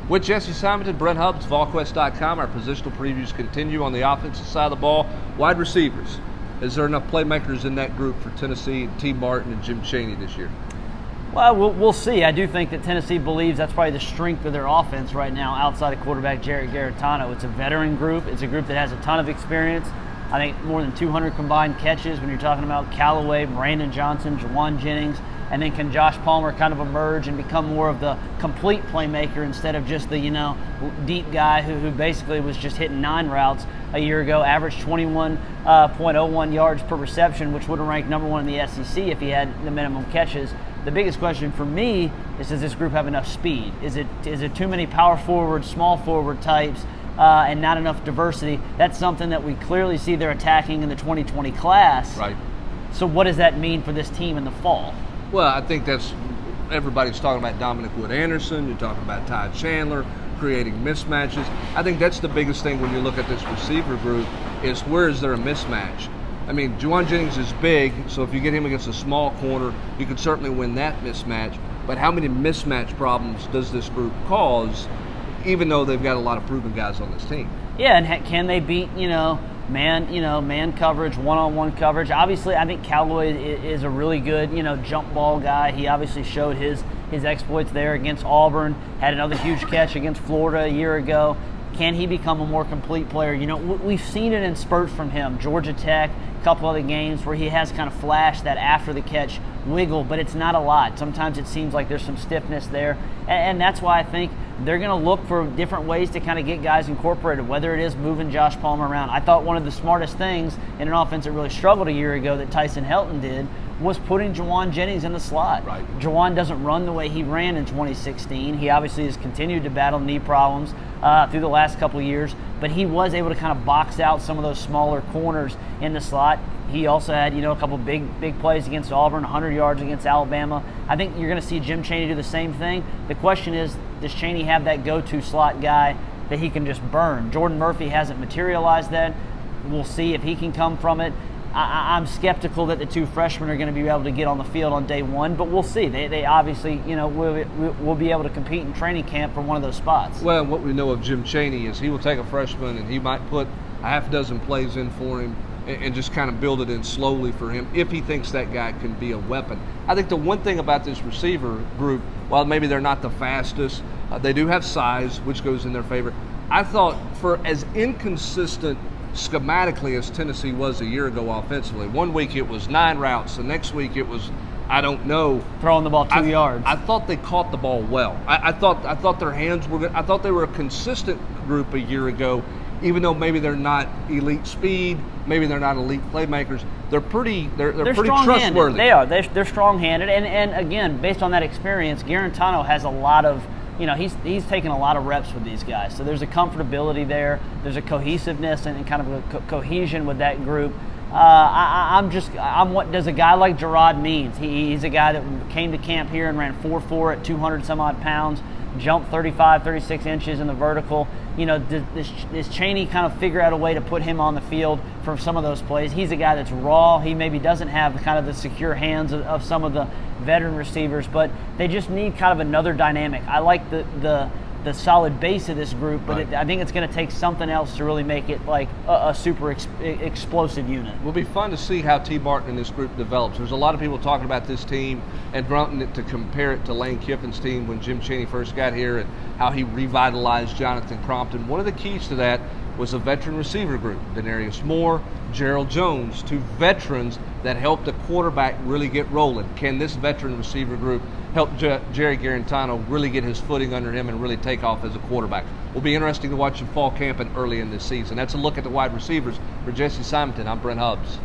With Jesse Simonton, Brent Hubbs, Volquest.com, our positional previews continue on the offensive side of the ball. Wide receivers. Is there enough playmakers in that group for Tennessee, T. Martin, and Jim Chaney this year? Well, we'll see. I do think that Tennessee believes that's probably the strength of their offense right now outside of quarterback Jarrett Garantano. It's a veteran group. It's a group that has a ton of experience. I think more than 200 combined catches when you're talking about Callaway, Brandon Johnson, Juwan Jennings, and then can Josh Palmer kind of emerge and become more of the complete playmaker instead of just the, deep guy who basically was just hitting 9 routes a year ago, averaged 21.01 yards per reception, which would have ranked number 1 in the SEC if he had the minimum catches. The biggest question for me is, does this group have enough speed? Is it too many power forward, small forward types, and not enough diversity? That's something that we clearly see they're attacking in the 2020 class. Right. So what does that mean for this team in the fall? Well, I think everybody's talking about Dominic Wood-Anderson. You're talking about Ty Chandler creating mismatches. I think that's the biggest thing when you look at this receiver group is where is there a mismatch? I mean, Juwan Jennings is big, so if you get him against a small corner, you can certainly win that mismatch. But how many mismatch problems does this group cause, even though they've got a lot of proven guys on this team? Yeah, and can they beat, man coverage, one-on-one coverage? Obviously, I think Callaway is a really good, jump ball guy. He obviously showed his exploits there against Auburn, had another huge catch against Florida a year ago. Can he become a more complete player? We've seen it in spurts from him. Georgia Tech, a couple other games where he has kind of flashed that after-the-catch wiggle, but it's not a lot. Sometimes it seems like there's some stiffness there, and that's why I think they're going to look for different ways to kind of get guys incorporated, whether it is moving Josh Palmer around. I thought one of the smartest things in an offense that really struggled a year ago that Tyson Helton did was putting Juwan Jennings in the slot. Right. Juwan doesn't run the way he ran in 2016. He obviously has continued to battle knee problems through the last couple of years, but he was able to kind of box out some of those smaller corners in the slot. He also had, a couple big plays against Auburn, 100 yards against Alabama. I think you're going to see Jim Chaney do the same thing. The question is, does Chaney have that go-to slot guy that he can just burn? Jordan Murphy hasn't materialized that. We'll see if he can come from it. I'm skeptical that the 2 freshmen are going to be able to get on the field on day 1, but we'll see. They obviously, will be able to compete in training camp for one of those spots. Well, what we know of Jim Chaney is he will take a freshman and he might put a half dozen plays in for him and just kind of build it in slowly for him if he thinks that guy can be a weapon. I think the one thing about this receiver group, while maybe they're not the fastest, they do have size, which goes in their favor. I thought for as inconsistent schematically as Tennessee was a year ago offensively, one week it was 9 routes, the next week it was, I don't know, throwing the ball 2 yards. I thought they caught the ball well. I thought their hands were good. I thought they were a consistent group a year ago, even though maybe they're not elite speed, maybe they're not elite playmakers. They're pretty trustworthy. They are. They're strong-handed, and again, based on that experience, Garantano has a lot of. He's taken a lot of reps with these guys, so there's a comfortability there. There's a cohesiveness and kind of a cohesion with that group. What does a guy like Gerard means? He's a guy that came to camp here and ran 4.4 at 200 some odd pounds, jumped 35, 36 inches in the vertical. Does Chaney kind of figure out a way to put him on the field for some of those plays? He's a guy that's raw. He maybe doesn't have kind of the secure hands of some of the veteran receivers, but they just need kind of another dynamic. I like the solid base of this group, but right. I think it's going to take something else to really make it like a super explosive unit. It'll be fun to see how T. Martin and this group develops. There's a lot of people talking about this team and wanting it to compare it to Lane Kiffin's team when Jim Chaney first got here and how he revitalized Jonathan Crompton. One of the keys to that was a veteran receiver group. Denarius Moore, Gerald Jones, 2 veterans that helped the quarterback really get rolling. Can this veteran receiver group help Jerry Garantano really get his footing under him and really take off as a quarterback? Will be interesting to watch in fall camp and early in this season. That's a look at the wide receivers. For Jesse Simonton, I'm Brent Hubbs.